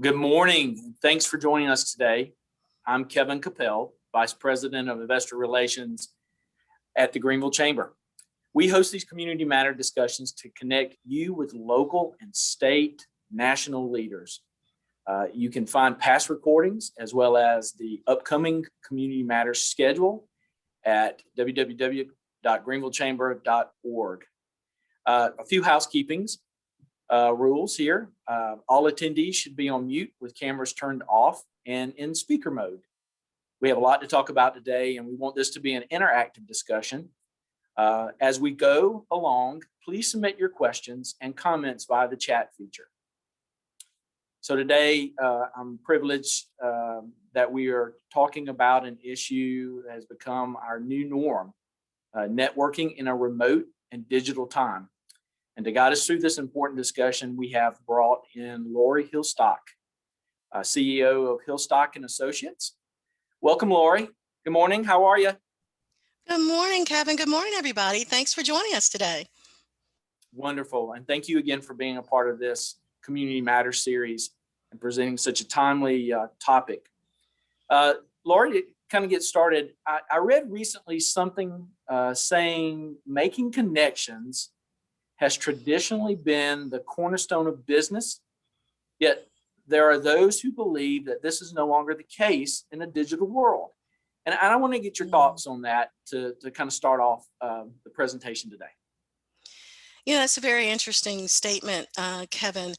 Good morning. Thanks for joining us today. I'm Kevin Cappell, Vice President of Investor Relations at the Greenville Chamber. We host these community matter discussions to connect you with local and state national leaders. You can find past recordings as well as the upcoming community matters schedule at www.greenvillechamber.org. A few housekeepings. Rules here. All attendees should be on mute with cameras turned off and in speaker mode. We have a lot to talk about today, and we want this to be an interactive discussion. As we go along, please submit your questions and comments via the chat feature. So today, I'm privileged that we are talking about an issue that has become our new norm, networking in a remote and digital time. And to guide us through this important discussion, we have brought in Laurie Hillstock, CEO of Hillstock Associates. Welcome, Laurie. Good morning. How are you? Good morning, Kevin. Good morning, everybody. Thanks for joining us today. Wonderful. And thank you again for being a part of this Community Matters series and presenting such a timely topic. Laurie, to kind of get started, I read recently something saying making connections has traditionally been the cornerstone of business, yet there are those who believe that this is no longer the case in a digital world. And I want to get your thoughts on that to kind of start off the presentation today. Yeah, that's a very interesting statement, Kevin.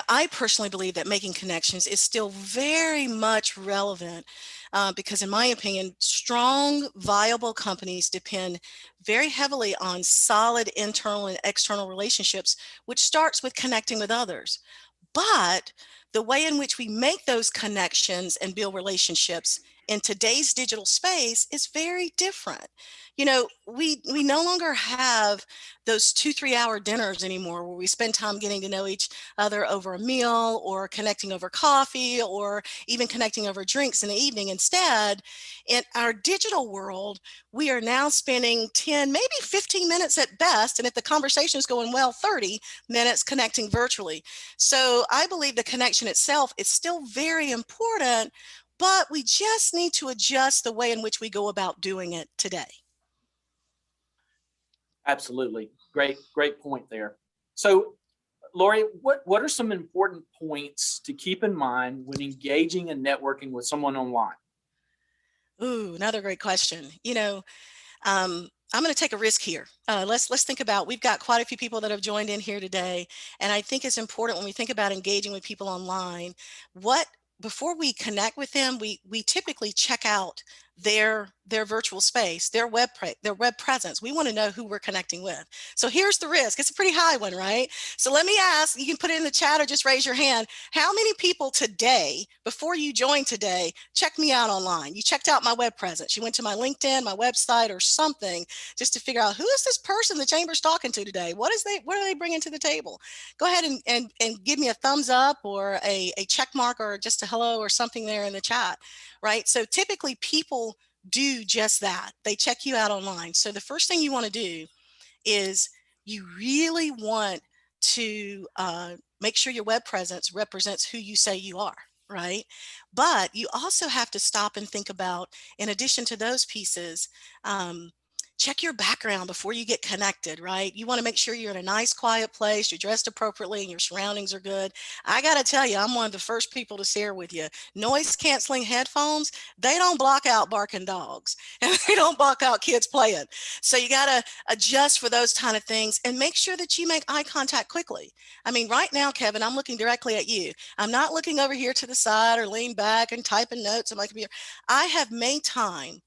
I personally believe that making connections is still very much relevant because in my opinion, strong, viable companies depend very heavily on solid internal and external relationships, which starts with connecting with others. But the way in which we make those connections and build relationships in today's digital space is very different. We no longer have those 2-3 hour dinners anymore where we spend time getting to know each other over a meal or connecting over coffee or even connecting over drinks in the evening. Instead, in our digital world, we are now spending 10, maybe 15 minutes at best. And if the conversation is going well, 30 minutes connecting virtually. So I believe the connection itself is still very important, but we just need to adjust the way in which we go about doing it today. Absolutely. Great point there. So, Laurie, what are some important points to keep in mind when engaging and networking with someone online? Ooh, another great question. I'm going to take a risk here. Let's think about, we've got quite a few people that have joined in here today. And I think it's important when we think about engaging with people online, before we connect with them, we typically check out their virtual space, their web presence. We want to know who we're connecting with. So here's the risk. It's a pretty high one, right? So let me ask, you can put it in the chat or just raise your hand. How many people today, before you joined today, checked me out online? You checked out my web presence. You went to my LinkedIn, my website or something just to figure out who is this person the chamber's talking to today? What are they bringing to the table? Go ahead and give me a thumbs up or a check mark or just a hello or something there in the chat, right? So typically people do just that. They check you out online. So the first thing you want to do is you really want to make sure your web presence represents who you say you are, right? But you also have to stop and think about, in addition to those pieces, check your background before you get connected, right? You want to make sure you're in a nice, quiet place, you're dressed appropriately, and your surroundings are good. I got to tell you, I'm one of the first people to share with you. Noise canceling headphones, they don't block out barking dogs, and they don't block out kids playing. So you got to adjust for those kind of things and make sure that you make eye contact quickly. I mean, right now, Kevin, I'm looking directly at you. I'm not looking over here to the side or lean back and typing notes on my computer. I have made time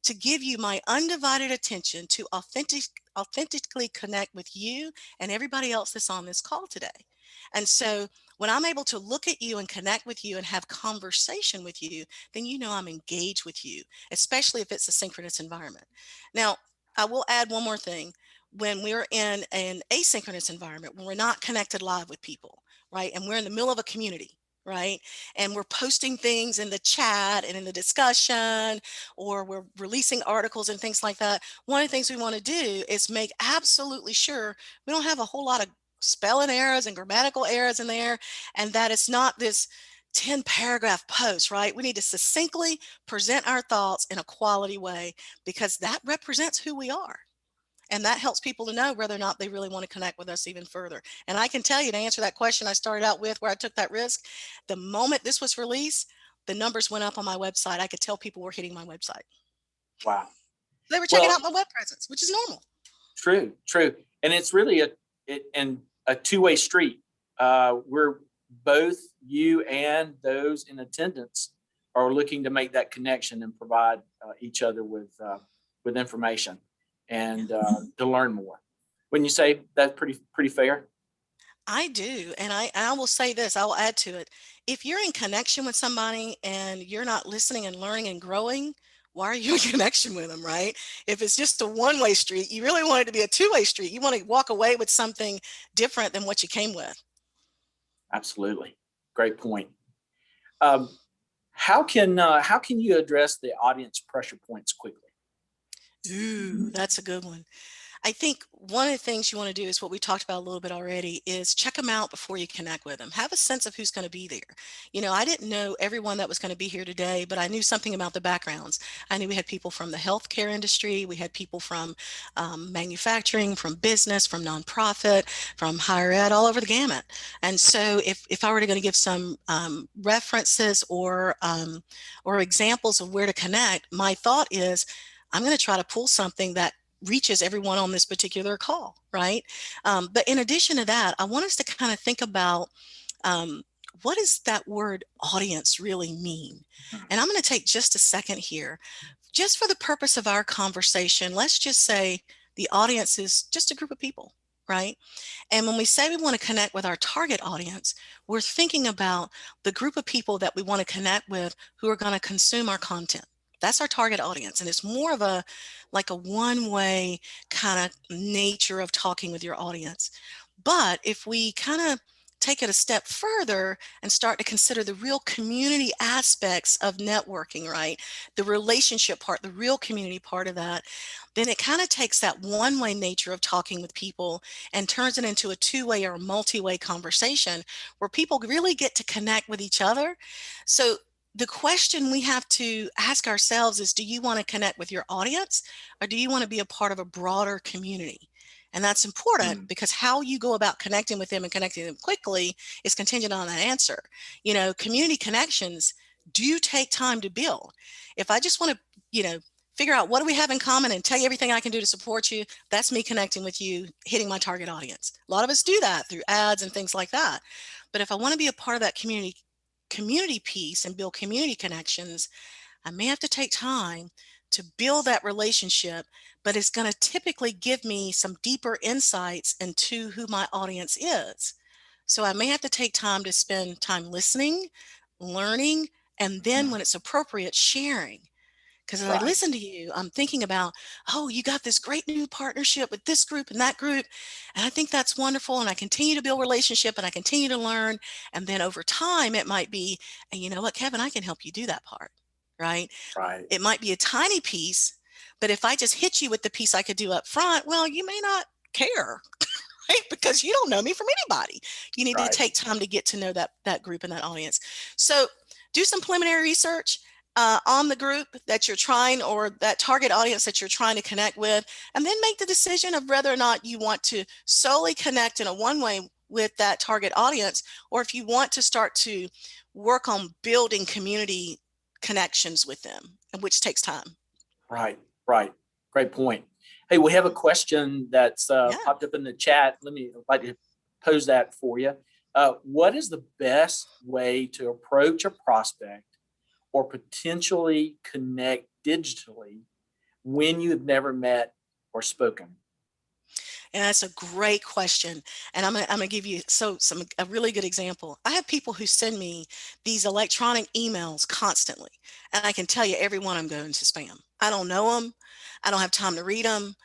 to give you my undivided attention to authentically connect with you and everybody else that's on this call today. And so when I'm able to look at you and connect with you and have conversation with you, then you know I'm engaged with you, especially if it's a synchronous environment. Now, I will add one more thing. When we're in an asynchronous environment, when we're not connected live with people, right? And we're in the middle of a community, right? And we're posting things in the chat and in the discussion, or we're releasing articles and things like that. One of the things we want to do is make absolutely sure we don't have a whole lot of spelling errors and grammatical errors in there, and that it's not this 10-paragraph post, right? We need to succinctly present our thoughts in a quality way because that represents who we are. And that helps people to know whether or not they really want to connect with us even further. And I can tell you, to answer that question I started out with where I took that risk, the moment this was released, the numbers went up on my website. I could tell people were hitting my website. Wow. They were checking Well, out my web presence, which is normal. true, true. And it's really a two-way street. We're both, you and those in attendance are looking to make that connection and provide each other with information and to learn more. When you say that's pretty fair? I do. And I will say this, I will add to it. If you're in connection with somebody and you're not listening and learning and growing, why are you in connection with them, right? If it's just a one-way street, you really want it to be a two-way street. You want to walk away with something different than what you came with. Absolutely. Great point. Um, how can you address the audience pressure points quickly? Ooh, that's a good one. I think one of the things you want to do is what we talked about a little bit already is check them out before you connect with them. Have a sense of who's going to be there. I didn't know everyone that was going to be here today, but I knew something about the backgrounds. I knew we had people from the healthcare industry. We had people from manufacturing, from business, from nonprofit, from higher ed, all over the gamut. And so if I were going to give some references or examples of where to connect, my thought is I'm going to try to pull something that reaches everyone on this particular call, right? But in addition to that, I want us to kind of think about um, what does that word audience really mean? And I'm going to take just a second here. Just for the purpose of our conversation, let's just say the audience is just a group of people, right? And when we say we want to connect with our target audience, we're thinking about the group of people that we want to connect with who are going to consume our content. That's our target audience. And it's more of a like a one-way kind of nature of talking with your audience. But if we kind of take it a step further and start to consider the real community aspects of networking, right? The relationship part, the real community part of that, then it kind of takes that one-way nature of talking with people and turns it into a two-way or multi-way conversation where people really get to connect with each other. So the question we have to ask ourselves is, do you want to connect with your audience or do you want to be a part of a broader community? And that's important because how you go about connecting with them and connecting them quickly is contingent on that answer. Community connections do take time to build. If I just want to, figure out what do we have in common and tell you everything I can do to support you, that's me connecting with you, hitting my target audience. A lot of us do that through ads and things like that. But if I want to be a part of that community piece and build community connections, I may have to take time to build that relationship, but it's going to typically give me some deeper insights into who my audience is. So I may have to take time to spend time listening, learning, and then when it's appropriate, sharing. Because as I Right, listen to you, I'm thinking about, oh, you got this great new partnership with this group and that group. And I think that's wonderful. And I continue to build relationship and I continue to learn. And then over time, it might be, and you know what, Kevin, I can help you do that part, right? right, It might be a tiny piece, but if I just hit you with the piece I could do up front, well, you may not care, right? Because you don't know me from anybody. You need to right. take time to get to know that group and that audience. So do some preliminary research on the group that you're trying or that target audience that you're trying to connect with, and then make the decision of whether or not you want to solely connect in a one-way with that target audience, or if you want to start to work on building community connections with them, which takes time. Right, right. Great point. Hey, we have a Mhm. question that's Yeah. popped up in the chat. Like to pose that for you. What is the best way to approach a prospect or potentially connect digitally when you've never met or spoken? And that's a great question. And I'm gonna give you a really good example. I have people who send me these electronic emails constantly, and I can tell you every one of them goes to spam. I don't know them. I don't have time to read them.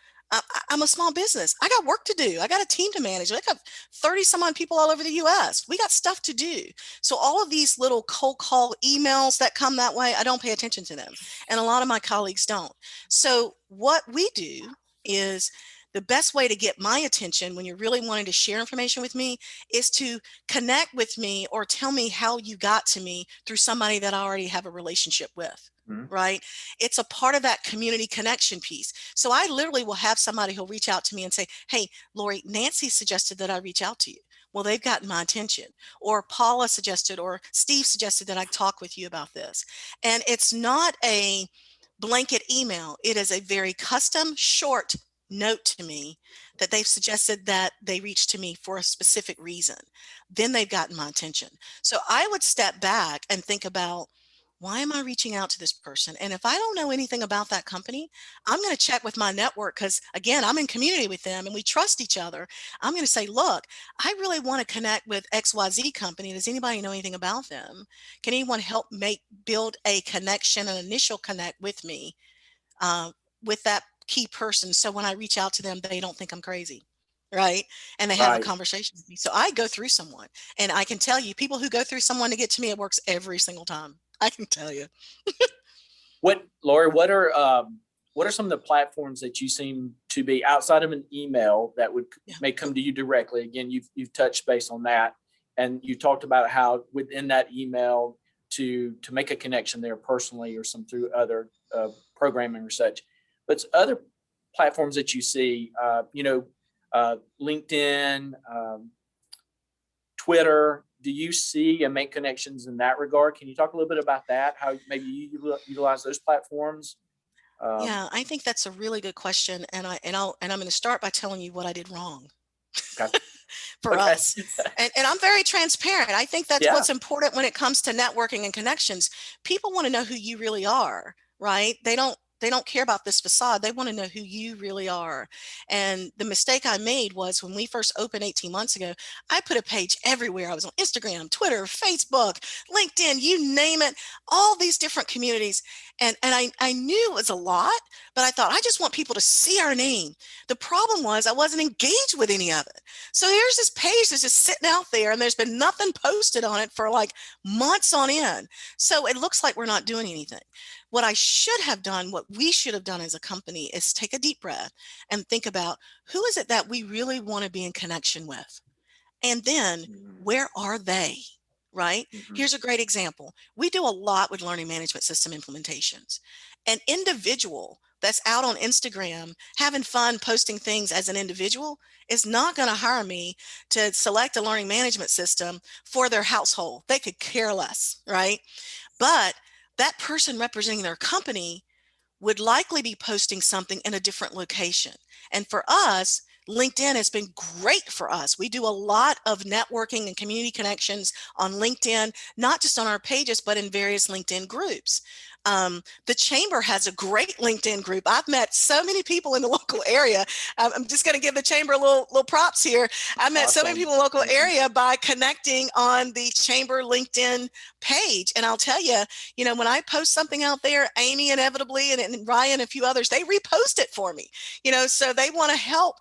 I'm a small business. I got work to do. I got a team to manage. I got 30 some odd people all over the US. We got stuff to do. So all of these little cold call emails that come that way, I don't pay attention to them. And a lot of my colleagues don't. So what we do is the best way to get my attention when you're really wanting to share information with me is to connect with me or tell me how you got to me through somebody that I already have a relationship with. Mhm. Right? It's a part of that community connection piece. So I literally will have somebody who'll reach out to me and say, hey, Laurie, Nancy suggested that I reach out to you. Well, they've gotten my attention. Or Paula suggested, or Steve suggested that I talk with you about this. And it's not a blanket email. It is a very custom, short note to me that they've suggested that they reach to me for a specific reason. Then they've gotten my attention. So I would step back and think about, why am I reaching out to this person? And if I don't know anything about that company, I'm going to check with my network because, again, I'm in community with them and we trust each other. I'm going to say, look, I really want to connect with XYZ company. Does anybody know anything about them? Can anyone help build a connection, an initial connect with me, with that key person? So when I reach out to them, they don't think I'm crazy. Right. And they have a Right. conversation with me. So I go through someone, and I can tell you, people who go through someone to get to me, it works every single time. I can tell you. Laurie, what are some of the platforms that you seem to be outside of an email that may come to you directly? Again, you've touched base on that, and you talked about how within that email to make a connection there personally or some through other programming or such. But other platforms that you see, LinkedIn, Twitter. Do you see and make connections in that regard? Can you talk a little bit about that? How maybe you utilize those platforms? Yeah, I think that's a really good question, and I'm going to start by telling you what I did wrong Okay. for Okay. us. And I'm very transparent. I think that's Yeah. what's important when it comes to networking and connections. People want to know who you really are, right? They don't care about this facade. They want to know who you really are. And the mistake I made was when we first opened 18 months ago, I put a page everywhere. I was on Instagram, Twitter, Facebook, LinkedIn, you name it, all these different communities. And I knew it was a lot, but I thought, I just want people to see our name. The problem was I wasn't engaged with any of it. So here's this page that's just sitting out there, and there's been nothing posted on it for like months on end. So it looks like we're not doing anything. What I should have done, what we should have done as a company, is take a deep breath and think about, who is it that we really want to be in connection with? And then, where are they? Right? Mm-hmm. Here's a great example. We do a lot with learning management system implementations. An individual that's out on Instagram having fun posting things as an individual is not going to hire me to select a learning management system for their household. They could care less, right? But that person representing their company would likely be posting something in a different location. And for us, LinkedIn has been great for us. We do a lot of networking and community connections on LinkedIn, not just on our pages, but in various LinkedIn groups. The chamber has a great LinkedIn group. I've met so many people in the local area. I'm just going to give the chamber a little props here. I met so many people in the local area by connecting on the chamber LinkedIn page. And I'll tell you, when I post something out there, Amy inevitably and Ryan, a few others, they repost it for me, so they want to help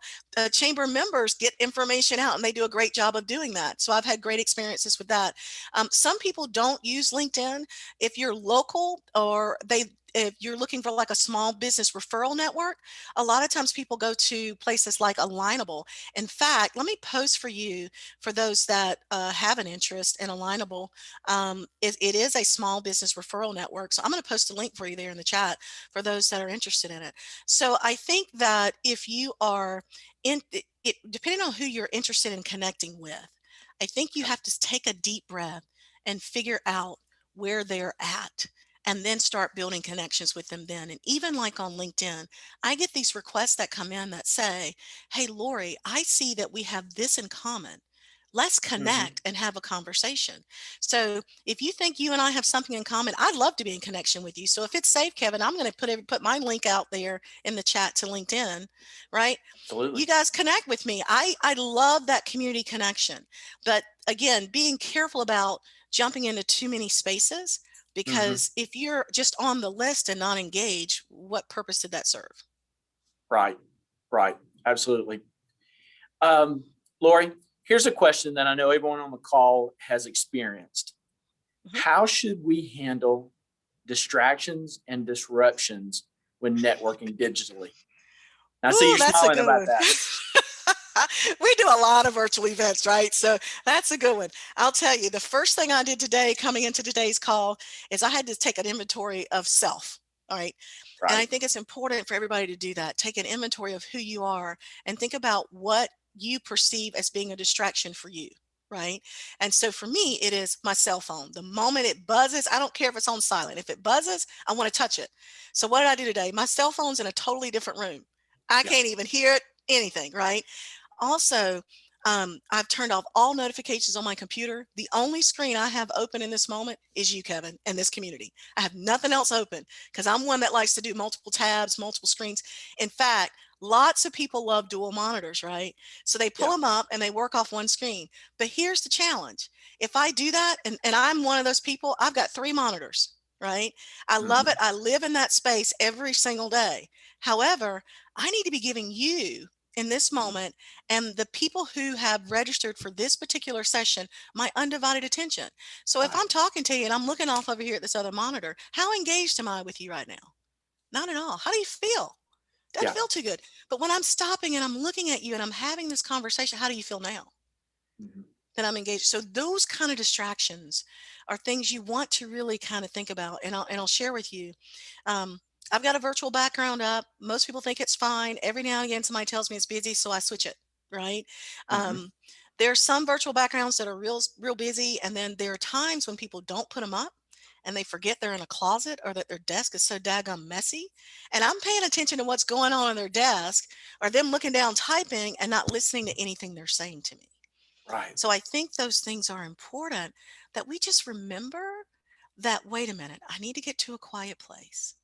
chamber members get information out, and they do a great job of doing that. So I've had great experiences with that. Some people don't use LinkedIn. If you're local, or if you're looking for like a small business referral network, a lot of times people go to places like Alignable. In fact, let me post for you, for those that have an interest in Alignable. It is a small business referral network. So I'm going to post a link for you there in the chat for those that are interested in it. So I think that if you are depending on who you're interested in connecting with, I think you have to take a deep breath and figure out where they're at, and then start building connections with them then. And even like on LinkedIn, I get these requests that come in that say, hey, Laurie, I see that we have this in common. Let's connect and have a conversation. So if you think you and I have something in common, I'd love to be in connection with you. So if it's safe, Kevin, I'm going to put my link out there in the chat to LinkedIn, right? Absolutely. You guys connect with me. I love that community connection. But again, being careful about jumping into too many spaces, because if you're just on the list and not engaged, what purpose did that serve? Right. Absolutely. Laurie, here's a question that I know everyone on the call has experienced. How should we handle distractions and disruptions when networking digitally? I see Ooh, you're that's a smiling good about one. that. We do a lot of virtual events, right? So that's a good one. I'll tell you, the first thing I did today coming into today's call is I had to take an inventory of self. All right. And I Right. think it's important for everybody to do that. Take an inventory of who you are and think about what you perceive as being a distraction for you. Right. And so for me, it is my cell phone. The moment it buzzes, I don't care if it's on silent. If it buzzes, I want to touch it. So what did I do today? My cell phone's in a totally different room. I Yeah. can't even hear it, anything. Right. Also, I've turned off all notifications on my computer. The only screen I have open in this moment is you, Kevin, and this community. I have nothing else open because I'm one that likes to do multiple tabs, multiple screens. In fact, lots of people love dual monitors, right? So they pull Yeah. them up and they work off one screen. But here's the challenge. If I do that, and I'm one of those people, I've got 3 monitors, right? I love it. Mhm. I live in that space every single day. However, I need to be giving you in this Mhm. moment and the people who have registered for this particular session my undivided attention. So if Right. I'm talking to you and I'm looking off over here at this other monitor, how engaged am I with you right now? Not at all. How do you feel? Doesn't Yeah. feel too good. But when I'm stopping and I'm looking at you and I'm having this conversation, how do you feel now Mhm. that I'm engaged? So those kind of distractions are things you want to really kind of think about. And I'll share with you. Um, I've got a virtual background up. Most people think it's fine. Every now and again, somebody tells me it's busy, so I switch it. Right. Mhm. Um, there are some virtual backgrounds that are real busy, and then there are times when people don't put them up, and they forget they're in a closet or that their desk is so daggone messy. And I'm paying attention to what's going on their desk, or them looking down typing and not listening to anything they're saying to me. Right. So I think those things are important that we just remember that, wait a minute, I need to get to a quiet place.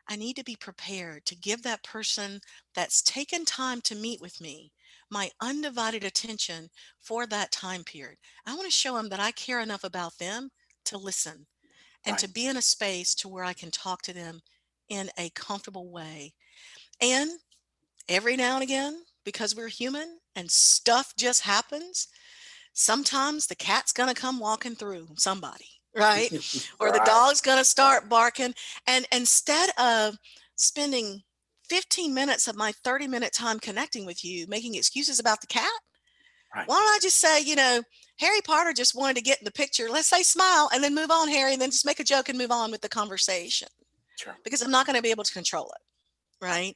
I need to be prepared to give that person that's taken time to meet with me my undivided attention for that time period. I want to show them that I care enough about them to listen and Right. to be in a space to where I can talk to them in a comfortable way. And every now and again, because we're human and stuff just happens, sometimes the cat's going to come walking through somebody, right? Or the Right. dog's going to start barking. And instead of spending 15 minutes of my 30-minute time connecting with you, making excuses about the cat, Right. why don't I just say, Harry Potter just wanted to get in the picture. Let's say smile and then move on, Harry, and then just make a joke and move on with the conversation Sure. because I'm not going to be able to control it, right? Right.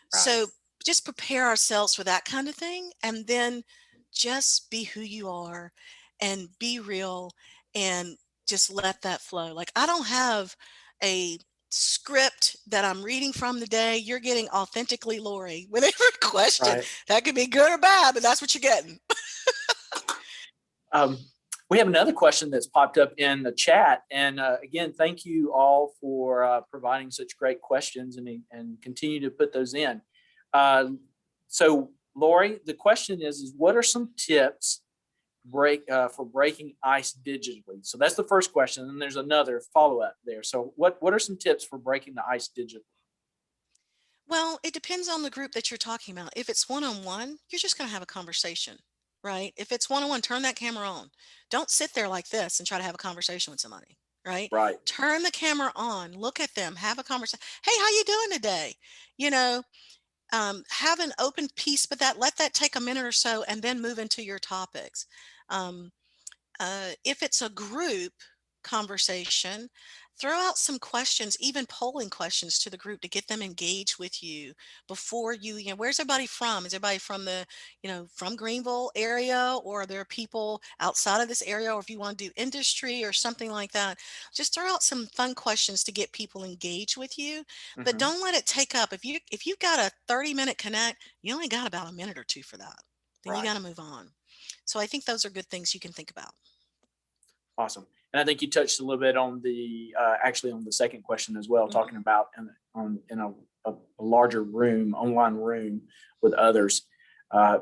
So just prepare ourselves for that kind of thing and then just be who you are and be real and just let that flow. Like I don't have a script that I'm reading from the day. You're getting authentically Laurie with every question. Right. That could be good or bad, but that's what you're getting. Um, we have another question that's popped up in the chat, and again, thank you all for providing such great questions and continue to put those in. Uh, so, Laurie, the question is what are some tips for breaking ice digitally? So that's the first question, and there's another follow up there. So, what are some tips for breaking the ice digitally? Well, it depends on the group that you're talking about. If it's one on one, you're just going to have a conversation, right? If it's one on one, turn that camera on. Don't sit there like this and try to have a conversation with somebody, right? Right. Turn the camera on, look at them, have a conversation. Hey, how you doing today? You know, have an open piece, but let that take a minute or so, and then move into your topics. Um, if it's a group conversation, throw out some questions, even polling questions to the group to get them engaged with you before where's everybody from? Is everybody from from Greenville area, or are there people outside of this area? Or if you want to do industry or something like that, just throw out some fun questions to get people engaged with you. But Mm-hmm. don't let it take up. If you've got a 30-minute connect, you only got about a minute or two for that. Then you Right. got to move on. So I think those are good things you can think about. Awesome. And I think you touched a little bit on the actually on the second question as well, Mhm. talking about in a larger room, online room with others,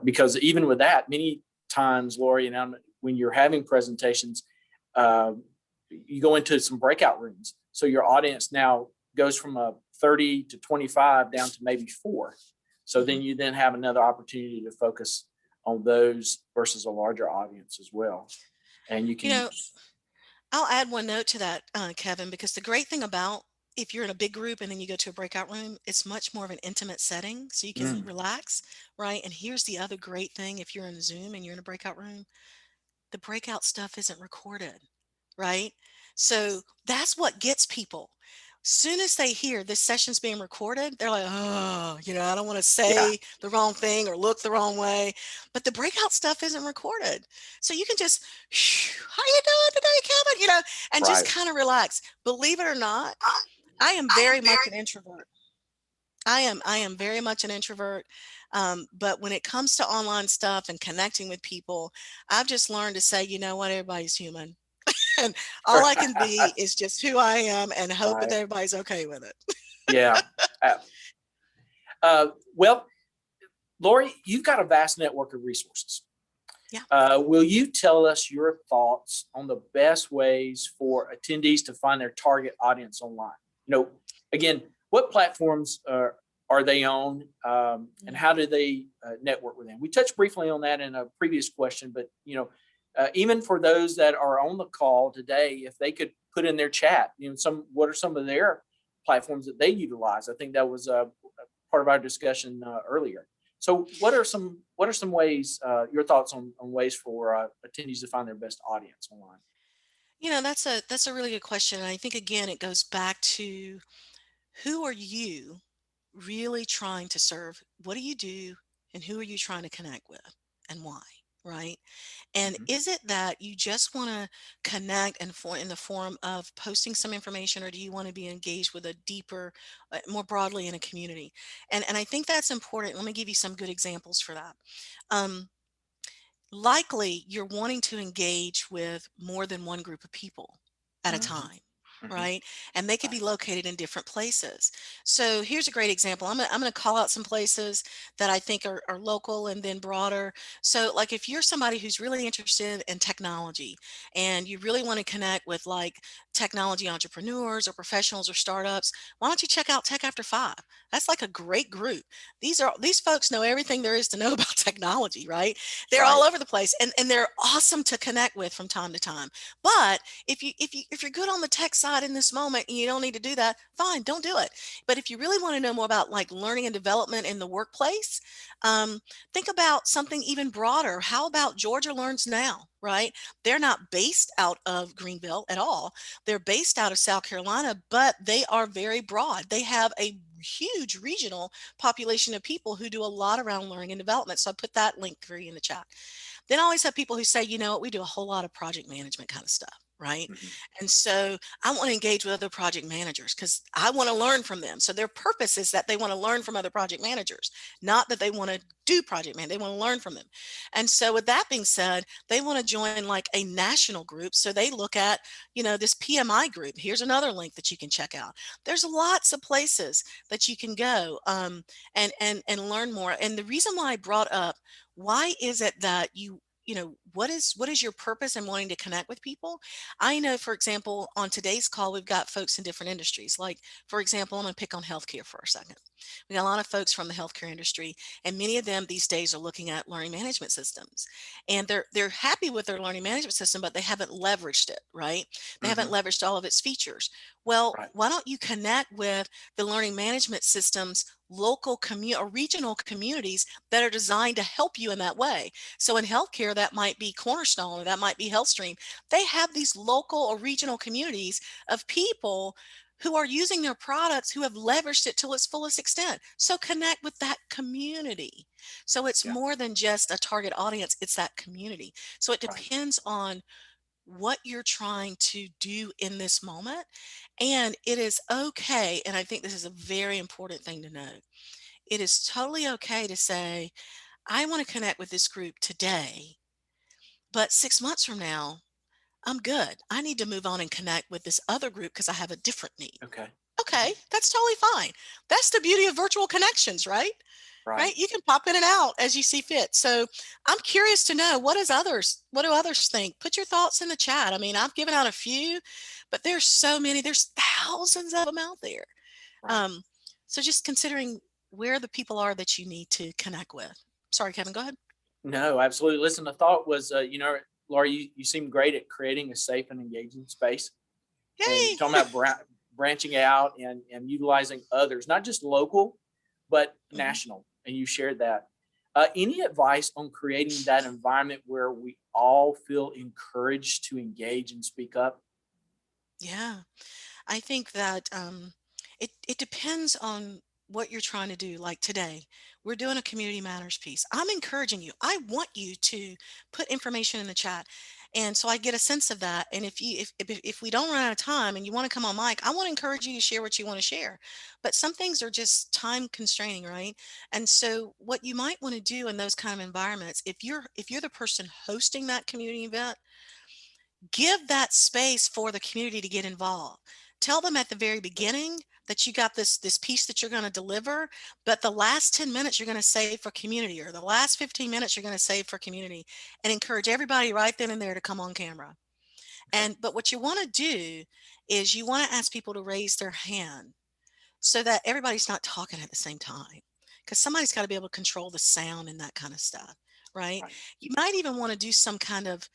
because even with that, many times, Laurie, and when you're having presentations, uh, you go into some breakout rooms, so your audience now goes from a 30 to 25 down to maybe 4. So then Mhm. you then have another opportunity to focus on those versus a larger audience as well, and you You can. know, I'll add one note to that, Kevin, because the great thing about if you're in a big group and then you go to a breakout room, it's much more of an intimate setting so you can Mm. relax, right? And here's the other great thing: if you're in Zoom and you're in a breakout room, the breakout stuff isn't recorded, right? So that's what gets people. Soon as they hear this session's being recorded, they're like, oh, I don't want to Yeah. say the wrong thing or look the wrong way. But the breakout stuff isn't recorded. So you can just, how you doing today, Kevin? And just Right. kind of relax. Believe it or not, I am very much an introvert. I am very much an introvert. But when it comes to online stuff and connecting with people, I've just learned to say, you know what, everybody's human. And all I can be is just who I am and hope that Right. everybody's okay with it. Yeah. Uh, well, Laurie, you've got a vast network of resources. Yeah. Will you tell us your thoughts on the best ways for attendees to find their target audience online? Again, what platforms are they on, and how do they network with them? We touched briefly on that in a previous question, but even for those that are on the call today, if they could put in their chat, what are some of their platforms that they utilize? I think that was part of our discussion earlier. So what are some ways, your thoughts on ways for attendees to find their best audience online? That's a really good question. And I think again it goes back to, who are you really trying to serve? What do you do and who are you trying to connect with and why? Right? And Mhm. is it that you just want to connect and in the form of posting some information, or do you want to be engaged with a deeper, more broadly in a community? And I think that's important. Let me give you some good examples for that. Um, Likely you're wanting to engage with more than one group of people at a Mhm. time, Mhm. right? And they could Right. be located in different places. So here's a great example. I'm gonna call out some places that I think are local and then broader. So like if you're somebody who's really interested in technology and you really want to connect with like technology entrepreneurs or professionals or startups, why don't you check out Tech After Five? That's like a great group. These folks know everything there is to know about technology, right? They're all Right. over the place, and they're awesome to connect with from time to time. But if you're good on the tech side in this moment and you don't need to do that, fine, don't do it. But if you really want to know more about like learning and development in the workplace, think about something even broader. How about Georgia Learns Now, right? They're not based out of Greenville at all. They're based out of South Carolina, but they are very broad. They have a huge regional population of people who do a lot around learning and development. So I put that link for you in the chat. Then I always have people who say, you know what, we do a whole lot of project management kind of stuff, right? Mhm. And so I want to engage with other project managers because I want to learn from them. So their purpose is that they want to learn from other project managers, not that they want to do project man. They want to learn from them. And so with that being said, they want to join like a national group. So they look at, this PMI group. Here's another link that you can check out. There's lots of places that you can go and learn more. And the reason why I brought up, why is it that what is your purpose in wanting to connect with people? I know, for example, on today's call, we've got folks in different industries. Like, for example, I'm going to pick on healthcare for a second. We got a lot of folks from the healthcare industry, and many of them these days are looking at learning management systems. And they're happy with their learning management system, but they haven't leveraged it, right? They haven't Mhm. leveraged all of its features. Well, Right. why don't you connect with the learning management systems local or regional communities that are designed to help you in that way? So in healthcare, that might be Cornerstone or that might be HealthStream. They have these local or regional communities of people who are using their products, who have leveraged it to its fullest extent. So connect with that community. So it's Yeah. more than just a target audience, it's that community. So it Right. depends on what you're trying to do in this moment. And it is okay. And I think this is a very important thing to know. It is totally okay to say, I want to connect with this group today, but 6 months from now, I'm good. I need to move on and connect with this other group because I have a different need. Okay. Okay, that's totally fine. That's the beauty of virtual connections, right? Right. Right? You can pop in and out as you see fit. So I'm curious to know, what do others think? Put your thoughts in the chat. I mean, I've given out a few, but there's so many, there's thousands of them out there. Right. Um, so just considering where the people are that you need to connect with. Sorry, Kevin, go ahead. No, absolutely. Listen, the thought was, Laura, you seem great at creating a safe and engaging space. And you're Yay! talking about branching out and utilizing others, not just local, but Mhm. national. And you shared that. Any advice on creating that environment where we all feel encouraged to engage and speak up? Yeah. I think that it depends on what you're trying to do. Like today, we're doing a community matters piece. I'm encouraging you. I want you to put information in the chat, and so I get a sense of that. And if we don't run out of time and you want to come on mic, I want to encourage you to share what you want to share. But some things are just time constraining, right? And so what you might want to do in those kind of environments, if you're the person hosting that community event, give that space for the community to get involved. Tell them at the very beginning that you got this piece that you're going to deliver, but the last 10 minutes you're going to save for community, or the last 15 minutes you're going to save for community, and encourage everybody right then and there to come on camera. Okay. But what you want to do is you want to ask people to raise their hand so that everybody's not talking at the same time, because somebody's got to be able to control the sound and that kind of stuff, right? Right. You might even want to do some kind of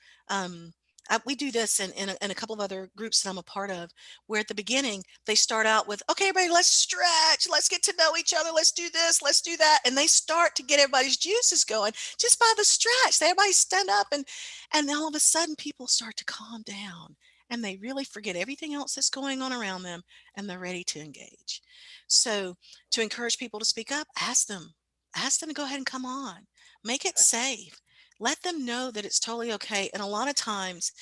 we do this in a couple of other groups that I'm a part of, where at the beginning they start out with, okay, everybody, let's stretch, let's get to know each other, let's do this, let's do that, and they start to get everybody's juices going just by the stretch. Everybody stand up, and all of a sudden people start to calm down, and they really forget everything else that's going on around them, and they're ready to engage. So to encourage people to speak up, ask them to go ahead and come on, make it Okay. safe, let them know that it's totally okay. And a lot of times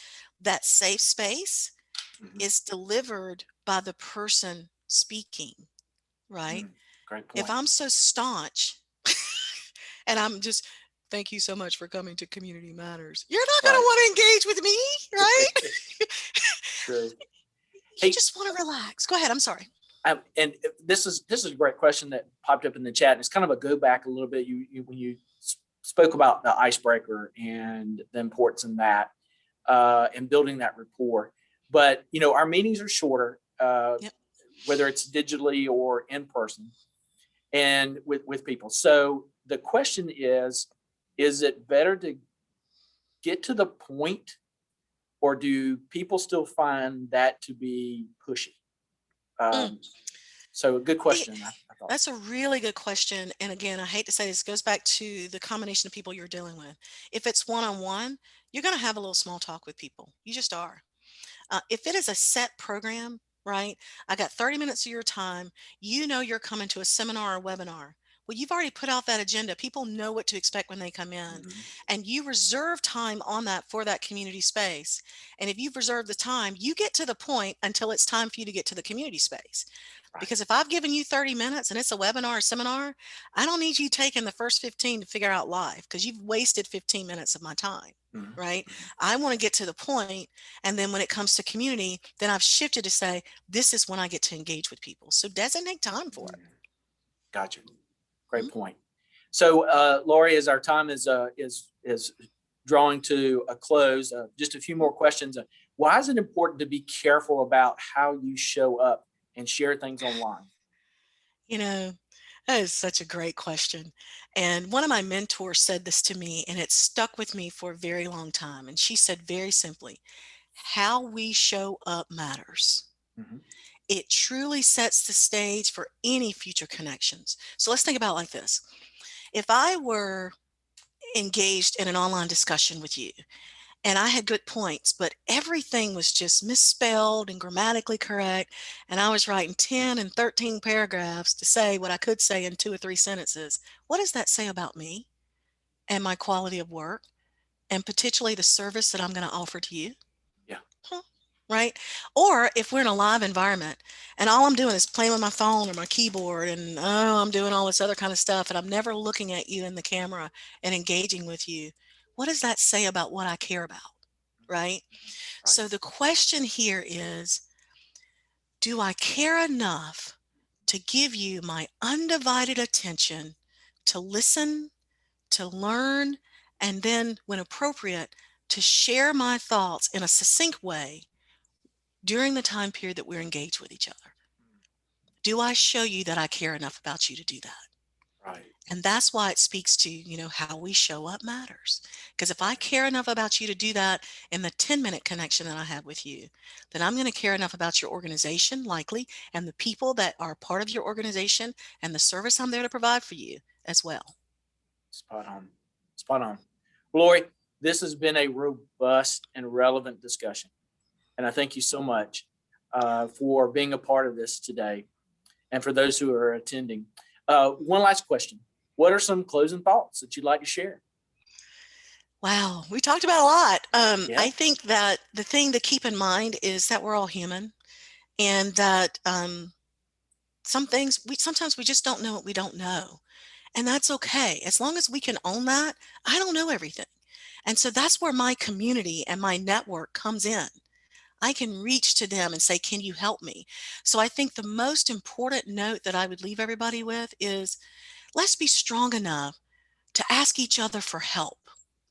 that safe space Mhm. is delivered by the person speaking, right? Great If point. I'm so staunch and I'm just, thank you so much for coming to Community Matters, you're not going to Right. want to engage with me, right? True. You Hey, just want to relax. Go ahead. I'm sorry. and this is a great question that popped up in the chat. And it's kind of a go back a little bit. You when you spoke about the icebreaker and the importance in that, and building that rapport. But our meetings are shorter, Yep. whether it's digitally or in person, and with people. So the question is it better to get to the point, or do people still find that to be pushy? Mm. Um, so a good It, question, I thought. That's a really good question. And again, I hate to say this, goes back to the combination of people you're dealing with. If it's one on one, you're going to have a little small talk with people. You just are. If it is a set program, right? I got 30 minutes of your time. You know you're coming to a seminar or webinar. Well, you've already put out that agenda. People know what to expect when they come in. Mhm. And you reserve time on that for that community space. And if you've reserved the time, you get to the point until it's time for you to get to the community space. Right. Because if I've given you 30 minutes and it's a webinar or seminar, I don't need you taking the first 15 to figure out live, because you've wasted 15 minutes of my time, Mhm. right? Mhm. I want to get to the point, and then when it comes to community, then I've shifted to say, this is when I get to engage with people. So designate time for it. Gotcha. Mhm. Great point. So, Laurie, as our time is drawing to a close, just a few more questions. Why is it important to be careful about how you show up and share things online? You know, that is such a great question. And one of my mentors said this to me, and it stuck with me for a very long time. And she said very simply, how we show up matters. Mhm. It truly sets the stage for any future connections. So let's think about it like this. If I were engaged in an online discussion with you and I had good points, but everything was just misspelled and grammatically correct, and I was writing 10 and 13 paragraphs to say what I could say in 2 or 3 sentences, what does that say about me and my quality of work and potentially the service that I'm going to offer to you? Yeah. Huh, right? Or if we're in a live environment and all I'm doing is playing with my phone or my keyboard, and I'm doing all this other kind of stuff, and I'm never looking at you in the camera and engaging with you, what does that say about what I care about? Right? Right. So the question here is, do I care enough to give you my undivided attention, to listen, to learn, and then, when appropriate, to share my thoughts in a succinct way during the time period that we're engaged with each other? Do I show you that I care enough about you to do that? Right. And that's why it speaks to, how we show up matters. Because if I care enough about you to do that in the 10-minute connection that I have with you, then I'm going to care enough about your organization, likely, and the people that are part of your organization and the service I'm there to provide for you as well. Spot on. Spot on. Lori, this has been a robust and relevant discussion. And I thank you so much for being a part of this today and for those who are attending. One last question. What are some closing thoughts that you'd like to share? Wow, we talked about a lot. Yeah. I think that the thing to keep in mind is that we're all human, and that some things sometimes we just don't know what we don't know. And that's okay. As long as we can own that, I don't know everything. And so that's where my community and my network comes in. I can reach to them and say, can you help me? So I think the most important note that I would leave everybody with is, let's be strong enough to ask each other for help,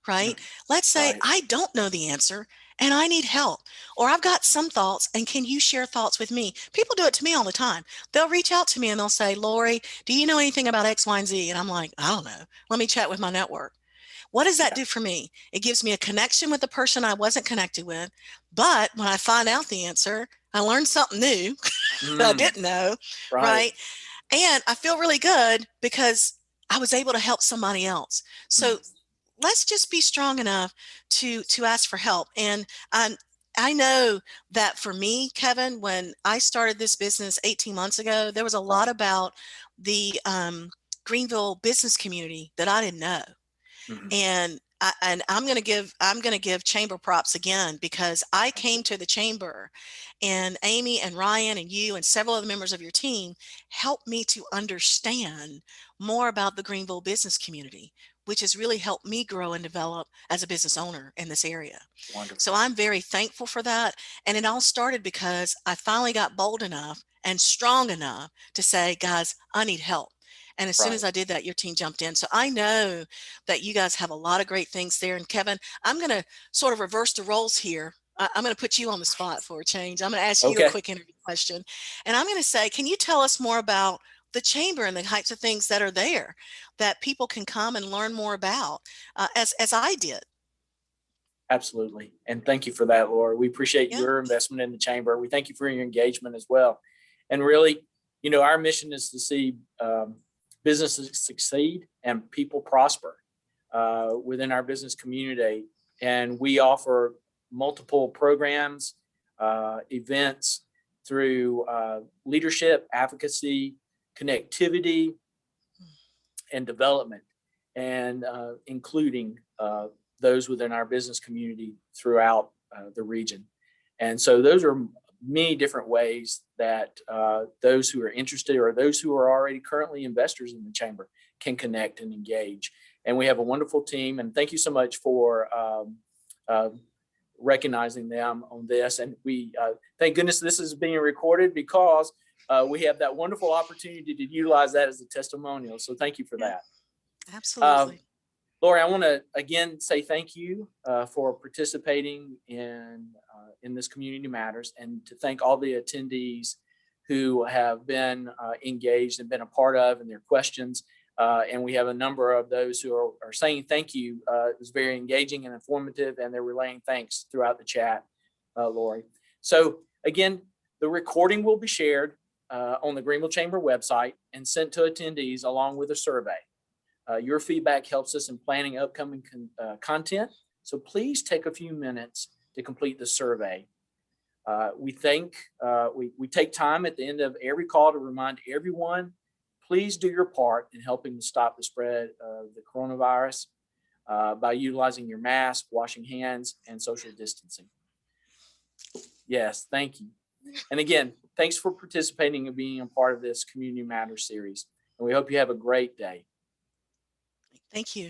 right? Let's say, Right. I don't know the answer and I need help, or I've got some thoughts and can you share thoughts with me? People do it to me all the time. They'll reach out to me and they'll say, Laurie, do you know anything about X, Y, and Z? And I'm like, I don't know. Let me chat with my network. What does that Yeah. do for me? It gives me a connection with the person I wasn't connected with. But when I find out the answer, I learned something new that I didn't know, Right. right? And I feel really good because I was able to help somebody else. So let's just be strong enough to ask for help. And I know that for me, Kevin, when I started this business 18 months ago, there was a lot Right. about the Greenville business community that I didn't know. And I'm going to give chamber props again, because I Thank you. came to the chamber and Amy and Ryan and you and several other members of your team helped me to understand more about the Greenville business community, which has really helped me grow and develop as a business owner in this area. So Wonderful. I'm very thankful for that. And it all started because I finally got bold enough and strong enough to say, guys, I need help. And as soon as Right. I did that, your team jumped in. So I know that you guys have a lot of great things there. And Kevin, I'm going to sort of reverse the roles here. I'm going to put you on the spot for a change. I'm going to ask you a Okay. quick interview question. And I'm going to say, can you tell us more about the chamber and the types of things that are there that people can come and learn more about, as I did? Absolutely. And thank you for that, Laura. We appreciate Yeah. your investment in the chamber. We thank you for your engagement as well. And really, our mission is to see businesses succeed and people prosper within our business community. And we offer multiple programs, events through leadership, advocacy, connectivity, and development, and including those within our business community throughout the region. And so those are many different ways that those who are interested or those who are already currently investors in the chamber can connect and engage. And we have a wonderful team. And thank you so much for recognizing them on this. And we thank goodness this is being recorded, because we have that wonderful opportunity to utilize that as a testimonial. So thank you for Yeah, that. absolutely. Lori, I want to again say thank you for participating in this Community Matters, and to thank all the attendees who have been engaged and been a part of, and their questions. And we have a number of those who are saying thank you. It was very engaging and informative, and they're relaying thanks throughout the chat, Lori. So again, the recording will be shared on the Greenville Chamber website and sent to attendees along with a survey. Your feedback helps us in planning upcoming content, so please take a few minutes to complete the survey. We take time at the end of every call to remind everyone, please do your part in helping to stop the spread of the coronavirus by utilizing your mask, washing hands, and social distancing. Yes, thank you. And again, thanks for participating and being a part of this Community Matters series. And we hope you have a great day. Thank you.